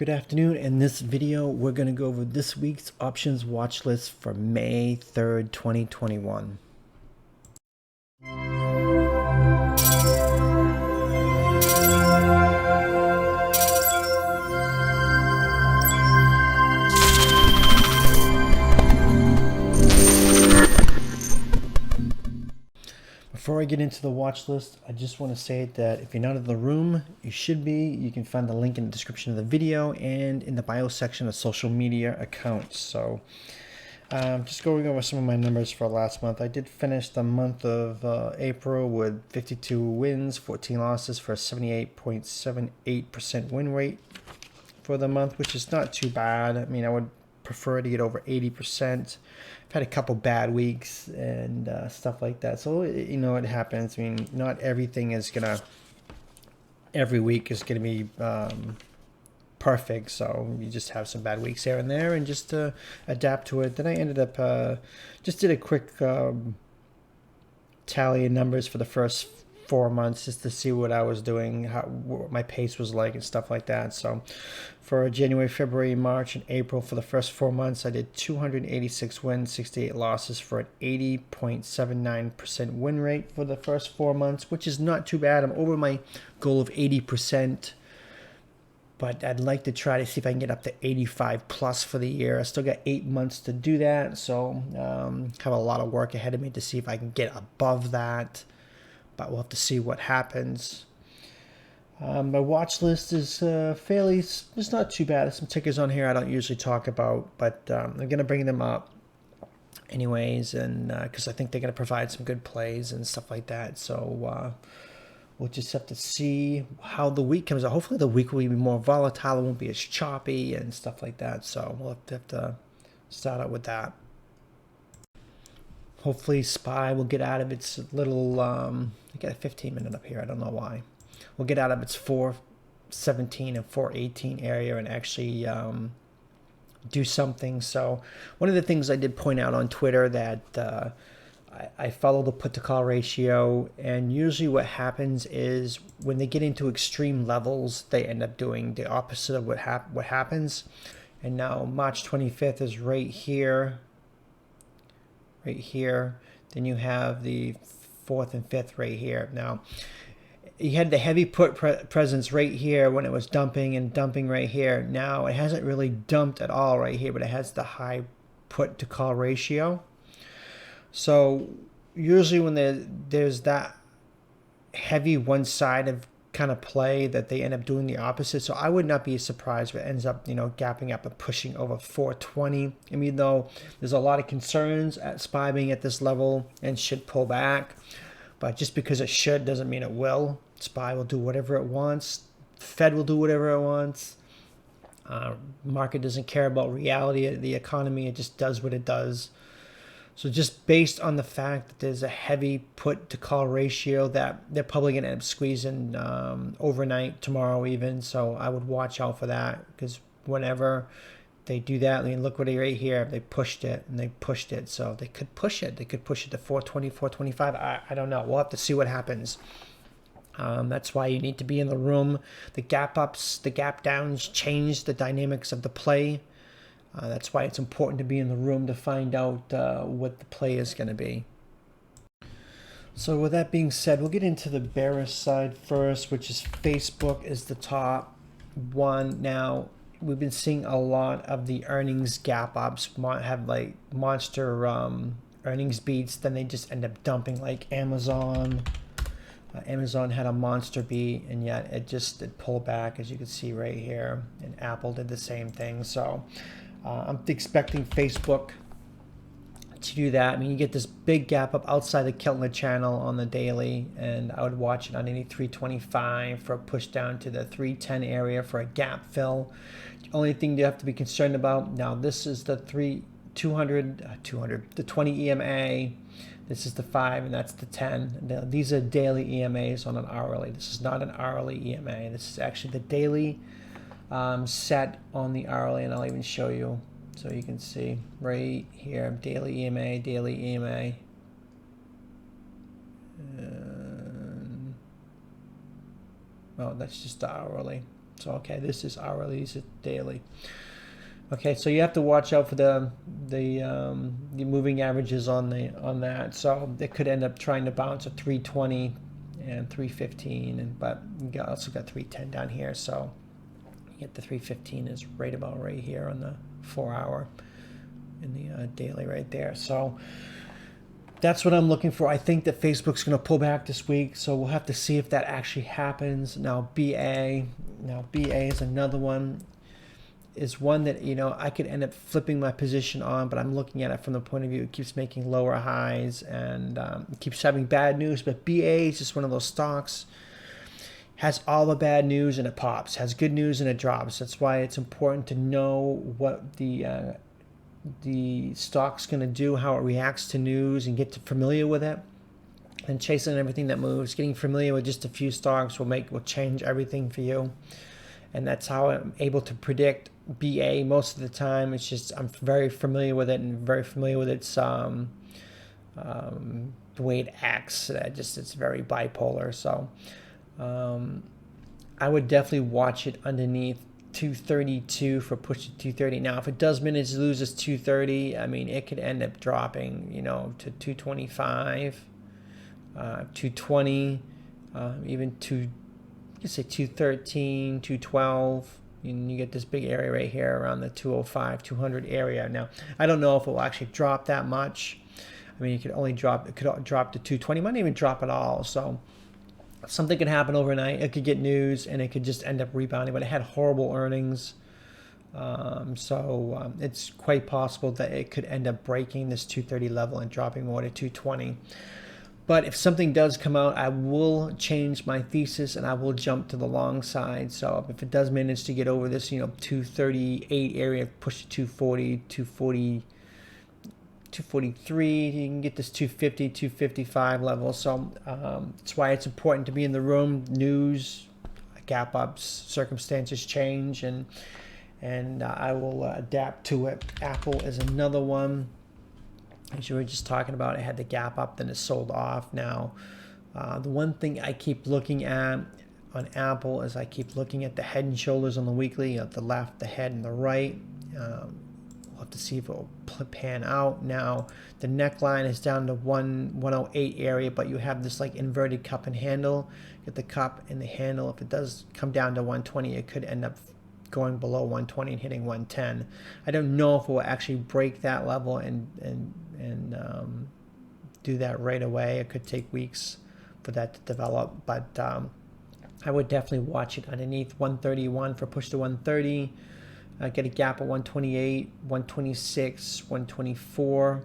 Good afternoon. In this video, we're going to go over this week's options watch list for May 3rd, 2021. Before I get into the watch list, I just want to say that if you're not in the room, you should be. You can find the link in the description of the video and in the bio section of social media accounts. So just going over some of my numbers for last month. I did finish the month of April with 52 wins, 14 losses for a 78.78% win rate for the month, which is not too bad. I mean, I would prefer to get over 80%. I've had a couple bad weeks and stuff like that, so you know it happens. I mean, not everything is gonna every week is gonna be perfect, so you just have some bad weeks here and there, and just adapt to it. Then I ended up just did a quick tally of numbers for the first 4 months just to see what I was doing, what my pace was like and stuff like that. So for January, February, March, and April, for the first 4 months, I did 286 wins, 68 losses for an 80.79% win rate for the first 4 months, which is not too bad. I'm over my goal of 80%, but I'd like to try to see if I can get up to 85 plus for the year. I still got 8 months to do that, so have a lot of work ahead of me to see if I can get above that. But we'll have to see what happens. My watch list is it's not too bad. There's some tickers on here I don't usually talk about, but I'm going to bring them up anyways, and because I think they're going to provide some good plays and stuff like that. So we'll just have to see how the week comes out. Hopefully the week will be more volatile. It won't be as choppy and stuff like that. So we'll have to start out with that. Hopefully SPY will get out of its little, I got a 15-minute up here, I don't know why. We'll get out of its 417 and 418 area and actually do something. So one of the things I did point out on Twitter that I follow the put to call ratio, and usually what happens is when they get into extreme levels, they end up doing the opposite of what happens. And now March 25th is right here. Right here, then you have the 4th and 5th right here. Now you had the heavy put presence right here when it was dumping and dumping right here. Now it hasn't really dumped at all right here, but it has the high put to call ratio. So usually when there's that heavy one side of kind of play, that they end up doing the opposite. So I would not be surprised if it ends up, gapping up and pushing over 420. I mean, though there's a lot of concerns at SPY being at this level and should pull back, but just because it should doesn't mean it will. SPY will do whatever it wants. Fed will do whatever it wants. Market doesn't care about reality of the economy. It just does what it does. So just based on the fact that there's a heavy put to call ratio, that they're probably going to end up squeezing overnight, tomorrow even. So I would watch out for that, because whenever they do that, I mean, look what they right here, they pushed it and they pushed it. So they could push it. They could push it to 420, 425. I don't know. We'll have to see what happens. That's why you need to be in the room. The gap ups, the gap downs change the dynamics of the play. That's why it's important to be in the room to find out what the play is going to be. So with that being said, we'll get into the bearish side first, which is Facebook is the top one. Now, we've been seeing a lot of the earnings gap ups have like monster earnings beats. Then they just end up dumping, like Amazon. Amazon had a monster beat, and yet it pulled back, as you can see right here. And Apple did the same thing. So I'm expecting Facebook to do that. I mean, you get this big gap up outside the Keltner channel on the daily, and I would watch it underneath 325 for a push down to the 310 area for a gap fill. The only thing you have to be concerned about, now this is the 20 EMA. This is the 5, and that's the 10. Now, these are daily EMAs on an hourly. This is not an hourly EMA. This is actually the daily set on the hourly, and I'll even show you so you can see right here, daily EMA, daily EMA. Oh, that's just the hourly. So okay, this is hourly, this is daily. Okay, so you have to watch out for the moving averages on that. So it could end up trying to bounce a 320 and 315, but you also got 310 down here. So you get the 315 is right about right here on the 4-hour in the daily right there. So that's what I'm looking for. I think that Facebook's going to pull back this week, so we'll have to see if that actually happens. Now BA is another one. Is one that, you know, I could end up flipping my position on, but I'm looking at it from the point of view it keeps making lower highs and it keeps having bad news. But BA is just one of those stocks, has all the bad news and it pops, has good news and it drops. That's why it's important to know what the stock's going to do, how it reacts to news, and get familiar with it. And chasing everything that moves, getting familiar with just a few stocks will change everything for you. And that's how I'm able to predict BA most of the time. It's just I'm very familiar with it and very familiar with its the way it acts. It's very bipolar. So I would definitely watch it underneath 232 for push to 230. Now, if it does manage to lose this 230, I mean, it could end up dropping, you know, to 225, 220, even you could say 213, 212, and you get this big area right here around the 205, 200 area. Now, I don't know if it will actually drop that much. I mean, it could drop to 220, might not even drop at all. So something could happen overnight. It could get news, and it could just end up rebounding. But it had horrible earnings, so it's quite possible that it could end up breaking this 230 level and dropping more to 220. But if something does come out, I will change my thesis and I will jump to the long side. So if it does manage to get over this, you know, 238 area, push to 240, 240, 243, you can get this 250, 255 level. So that's why it's important to be in the room. News, gap ups, circumstances change, and I will adapt to it. Apple is another one. As you were just talking about, it had the gap up, then it sold off. Now, the one thing I keep looking at on Apple is I keep looking at the head and shoulders on the weekly, the left, the head, and the right. We'll have to see if it will pan out. Now, the neckline is down to 108 area, but you have this like inverted cup and handle. Get the cup and the handle. If it does come down to 120, it could end up going below 120 and hitting 110. I don't know if it will actually break that level and do that right away. It could take weeks for that to develop, but I would definitely watch it underneath 131 for push to 130. Get a gap at 128, 126, 124,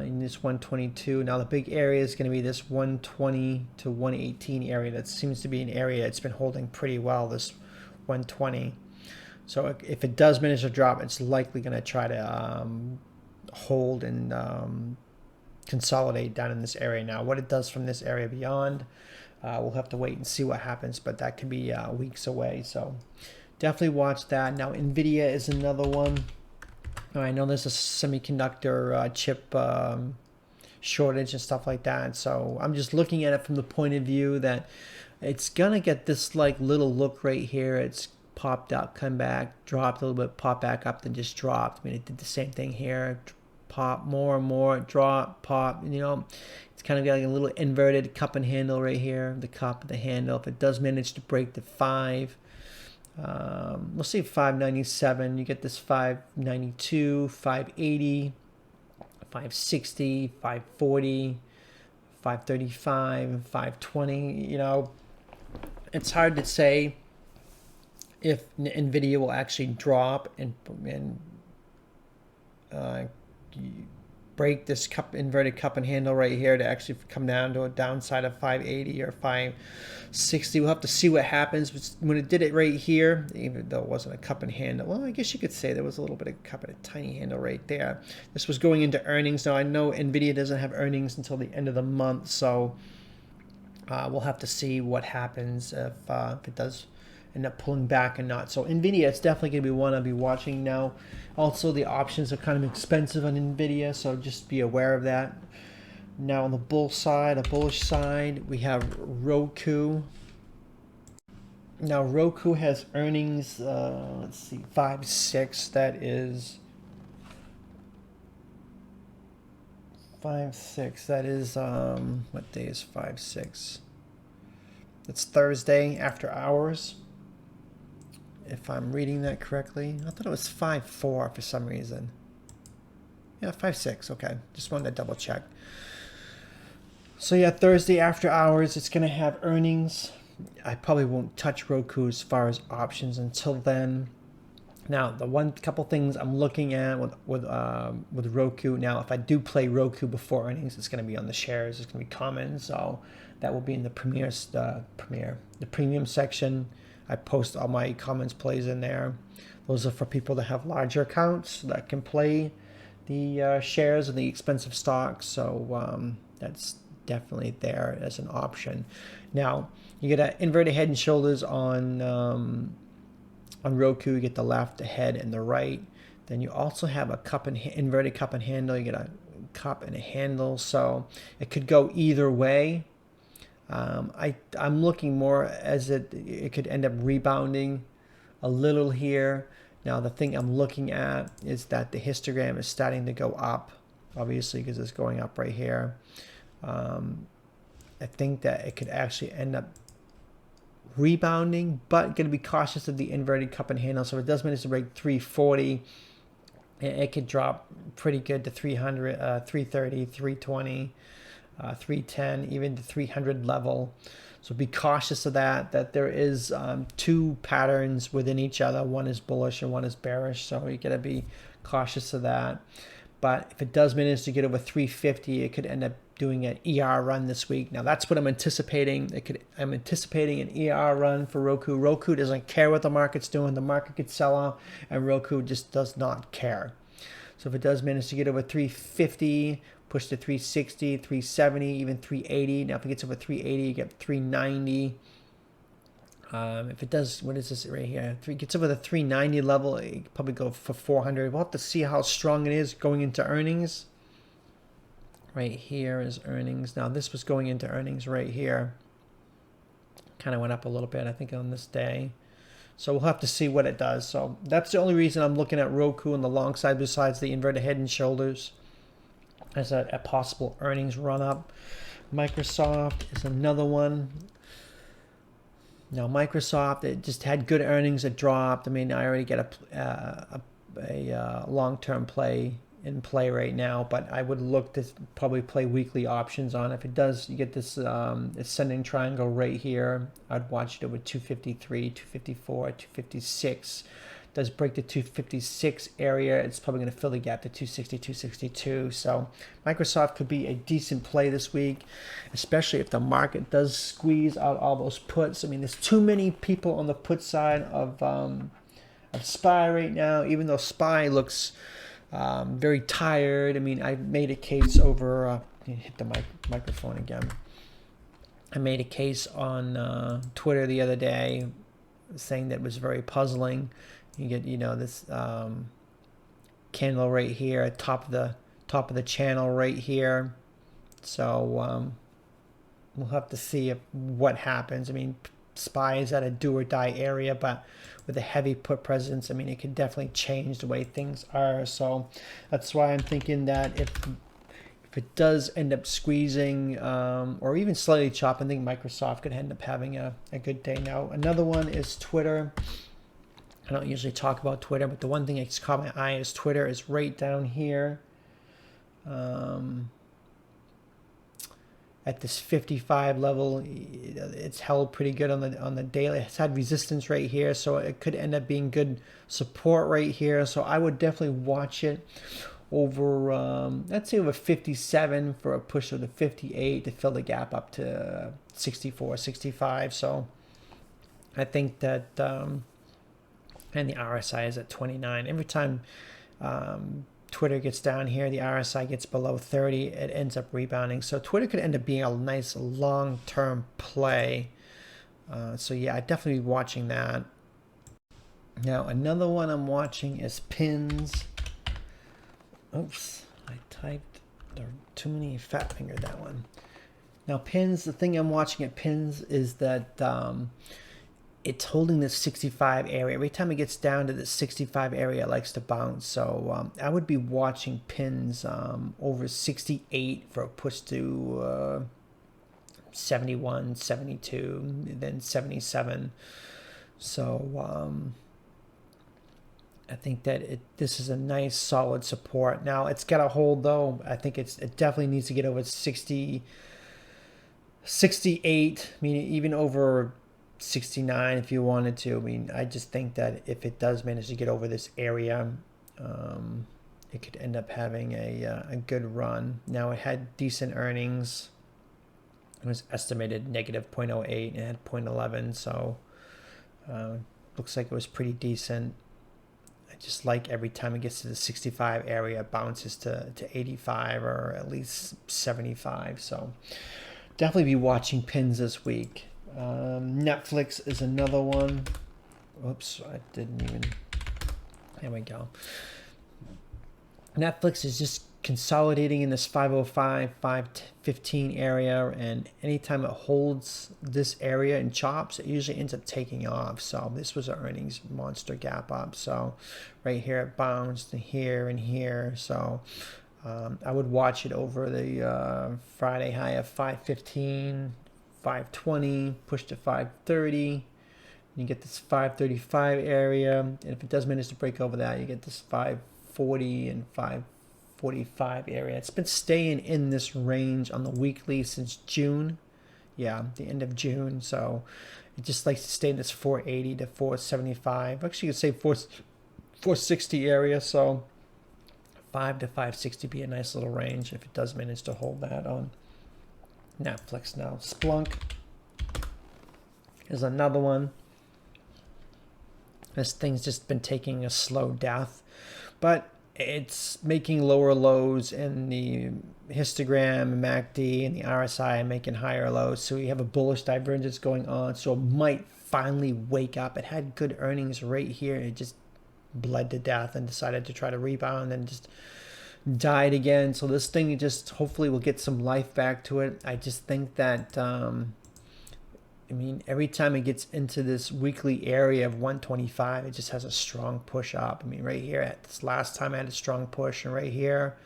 in this 122. Now the big area is going to be this 120 to 118 area. That seems to be an area it's been holding pretty well, this 120. So if it does manage to drop, it's likely going to try to hold and consolidate down in this area. Now, what it does from this area beyond, we'll have to wait and see what happens, but that could be weeks away. So definitely watch that. Now, NVIDIA is another one. I know there's a semiconductor chip shortage and stuff like that. So I'm just looking at it from the point of view that it's going to get this like little look right here. It's popped up, come back, dropped a little bit, pop back up, then just dropped. I mean, it did the same thing here. Pop more and more, drop, pop, you know. It's kind of got like a little inverted cup and handle right here. The cup and the handle. If it does manage to break the 5, we'll see 597. You get this 592, 580, 560, 540, 535, 520. You know, it's hard to say if NVIDIA will actually drop and break this inverted cup and handle right here to actually come down to a downside of 580 or 560. We'll have to see what happens. When it did it right here, even though it wasn't a cup and handle, well, I guess you could say there was a little bit of cup and a tiny handle right there. This was going into earnings. Now, I know NVIDIA doesn't have earnings until the end of the month, so we'll have to see what happens if it does end up pulling back or not. So NVIDIA, it's definitely going to be one I'll be watching now. Also, the options are kind of expensive on NVIDIA, so just be aware of that. Now on the bullish side, we have ROKU. Now Roku has earnings, let's see, 5/6. That is 5/6. That is, what day is 5/6? It's Thursday after hours, if I'm reading that correctly. I thought it was 5/4 for some reason. Yeah, 5/6. Okay, just wanted to double check. So yeah, Thursday after hours, it's going to have earnings. I probably won't touch Roku as far as options until then. Now, the couple things I'm looking at with Roku. Now, if I do play Roku before earnings, it's going to be on the shares. It's going to be common, so that will be in the the premium section. I post all my comments plays in there. Those are for people that have larger accounts that can play the shares and the expensive stocks. So that's definitely there as an option. Now, you get an inverted head and shoulders on Roku. You get the left, the head, and the right. Then you also have a inverted cup and handle. You get a cup and a handle, so it could go either way. I'm looking more as it could end up rebounding a little here. Now the thing I'm looking at is that the histogram is starting to go up, obviously, because it's going up right here. I think that it could actually end up rebounding, but going to be cautious of the inverted cup and handle. So if it does manage to break 340, it could drop pretty good to 300, 330, 320, 310, even to 300 level. So be cautious of that there is two patterns within each other. One is bullish and one is bearish. So you got to be cautious of that. But if it does manage to get over 350, it could end up doing an ER run this week. Now that's what I'm anticipating. I'm anticipating an ER run for Roku. Roku doesn't care what the market's doing. The market could sell off, and Roku just does not care. So if it does manage to get over 350, push to 360, 370, even 380. Now if it gets over 380, you get 390. If it does, what is this right here? If it gets over the 390 level, it could probably go for 400. We'll have to see how strong it is going into earnings. Right here is earnings. Now this was going into earnings right here. Kind of went up a little bit, I think, on this day. So we'll have to see what it does. So that's the only reason I'm looking at Roku on the long side, besides the inverted head and shoulders, as a possible earnings run up. Microsoft is another one. Now Microsoft, it just had good earnings. It dropped. I mean, I already get a long-term play in play right now, but I would look to probably play weekly options on. If it does, you get this ascending triangle right here. I'd watch it over 253, 254, 256. Does break the 256 area, it's probably going to fill the gap to 260, 262. So Microsoft could be a decent play this week, especially if the market does squeeze out all those puts. I mean, there's too many people on the put side of SPY right now, even though SPY looks very tired. I mean, I made a case over, hit the microphone again. I made a case on Twitter the other day saying that it was very puzzling. You get, this candle right here, top of the channel right here. So we'll have to see what happens. I mean, SPY is at a do or die area, but with a heavy put presence, I mean, it could definitely change the way things are. So that's why I'm thinking that if it does end up squeezing or even slightly chopping, I think Microsoft could end up having a good day. Now, another one is Twitter. I don't usually talk about Twitter, but the one thing that's caught my eye is Twitter is right down here. At this 55 level, it's held pretty good on the daily. It's had resistance right here, so it could end up being good support right here. So I would definitely watch it over, let's say over 57 for a push of the 58 to fill the gap up to 64, 65. So I think that, and the RSI is at 29. Every time Twitter gets down here, the RSI gets below 30, it ends up rebounding. So Twitter could end up being a nice long-term play. So yeah, I'd definitely be watching that. Now, another one I'm watching is Pins. Oops, I typed too many fat fingered that one. Now, Pins, the thing I'm watching at Pins is that it's holding this 65 area. Every time it gets down to the 65 area, it likes to bounce. So I would be watching pins over 68 for a push to 71, 72, then 77. So I think that this is a nice solid support. Now it's got to hold though. I think it definitely needs to get over 60, 68. I mean, even over 69 if you wanted to. I mean, I just think that if it does manage to get over this area, it could end up having a good run. Now it had decent earnings. It was estimated negative 0.08 and it had 0.11, so looks like it was pretty decent. I just like every time it gets to the 65 area, it bounces to 85 or at least 75. So definitely be watching pins this week. Netflix is another one. Oops, I didn't even. There we go. Netflix is just consolidating in this 505, 515 area, and anytime it holds this area and chops, it usually ends up taking off. So this was an earnings monster gap up. So right here it bounced and here. So I would watch it over the Friday high of 515, 520, push to 530. You get this 535 area, and if it does manage to break over that, you get this 540 and 545 area. It's been staying in this range on the weekly since June. Yeah, the end of June. So it just likes to stay in this 480 to 475. Actually, you could say 460 area. So 5 to 560 be a nice little range if it does manage to hold that on Netflix. Now SPLK is another one. This thing's just been taking a slow death, but it's making lower lows in the histogram, MACD, and the RSI, and making higher lows. So you have a bullish divergence going on. So it might finally wake up. It had good earnings right here. It just bled to death and decided to try to rebound and just died again. So this thing just hopefully will get some life back to it. I just think that I mean, every time it gets into this weekly area of 125, it just has a strong push up. I mean, right here at this last time I had a strong push, and right here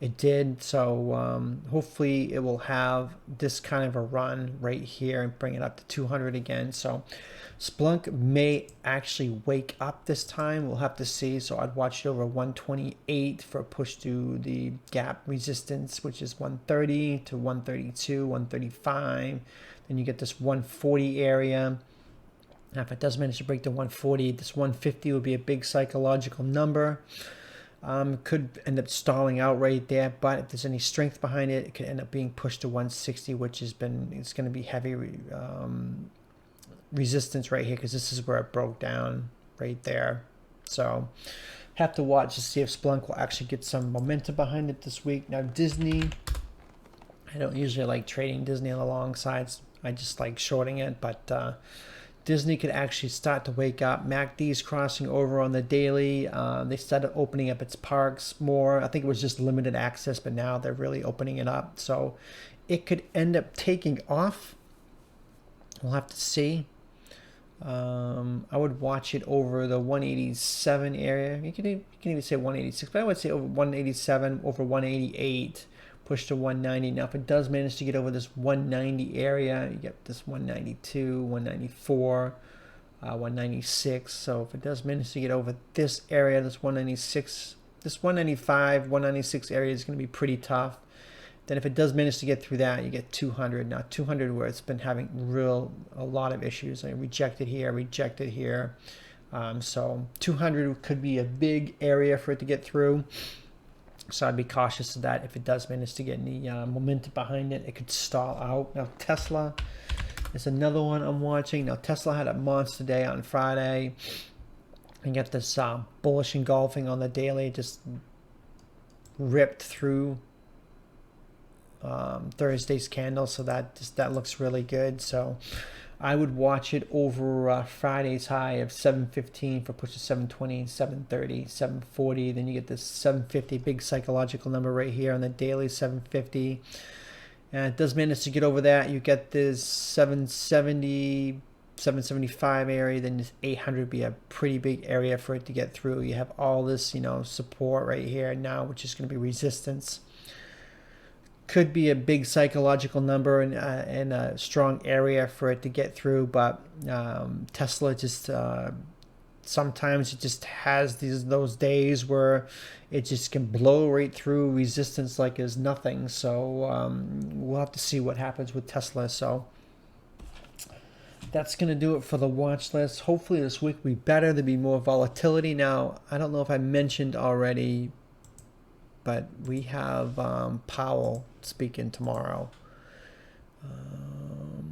it did. So hopefully it will have this kind of a run right here and bring it up to 200 again. So SPLK may actually wake up this time. We'll have to see. So I'd watch it over 128 for a push to the gap resistance, which is 130 to 132, 135. Then you get this 140 area. Now, if it does manage to break the 140, this 150 would be a big psychological number. Could end up stalling out right there, but if there's any strength behind it, it could end up being pushed to 160, which it's going to be heavy resistance right here, because this is where it broke down right there. So have to watch to see if SPLK will actually get some momentum behind it this week. Now Disney, I don't usually like trading Disney on the long sides. I just like shorting it, but Disney could actually start to wake up. MACD is crossing over on the daily. They started opening up its parks more. I think it was just limited access, but now they're really opening it up. So it could end up taking off. We'll have to see. I would watch it over the 187 area. You can even say 186, but I would say over 187, over 188. Push to 190. Now, if it does manage to get over this 190 area, you get this 192, 194, 196. So if it does manage to get over this area, this 196, this 195, 196 area is going to be pretty tough. Then if it does manage to get through that, you get 200. Now 200 where it's been having a lot of issues. I rejected here. So 200 could be a big area for it to get through. So I'd be cautious of that. If it does manage to get any momentum behind it, it could stall out. Now Tesla is another one I'm watching. Now Tesla had a monster day on Friday. You get this bullish engulfing on the daily, just ripped through Thursday's candle. So that looks really good. So I would watch it over Friday's high of 715 for push to 720, 730, 740. Then you get this 750, big psychological number right here on the daily, 750. And it does manage to get over that. You get this 770, 775 area, then this 800 would be a pretty big area for it to get through. You have all this, support right here now, which is going to be resistance. Could be a big psychological number and a strong area for it to get through, but Tesla just sometimes it just has those days where it just can blow right through resistance like it's nothing. So we'll have to see what happens with Tesla. So that's going to do it for the watch list. Hopefully this week will be better. There'll be more volatility. Now, I don't know if I mentioned already, but we have Powell speaking tomorrow.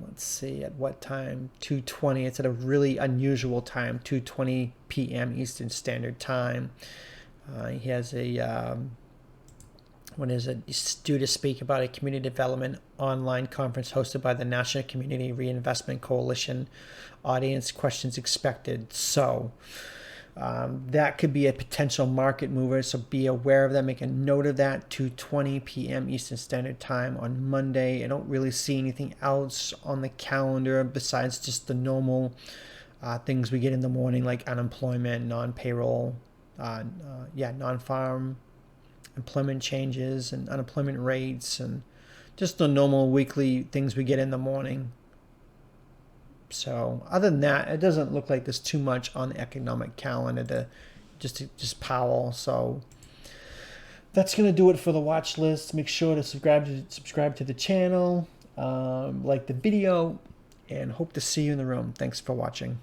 Let's see, at what time? 2:20. It's at a really unusual time, 2:20 p.m. Eastern Standard Time. He has a, He's due to speak about a community development online conference hosted by the National Community Reinvestment Coalition. Audience questions expected. So that could be a potential market mover, so be aware of that. Make a note of that. 2:20 p.m. Eastern Standard Time on Monday. I don't really see anything else on the calendar besides just the normal things we get in the morning, like unemployment, non-payroll, non-farm employment changes and unemployment rates, and just the normal weekly things we get in the morning. So other than that, it doesn't look like there's too much on the economic calendar just Powell. So that's going to do it for the watch list. Make sure to subscribe to the channel, like the video, and hope to see you in the room. Thanks for watching.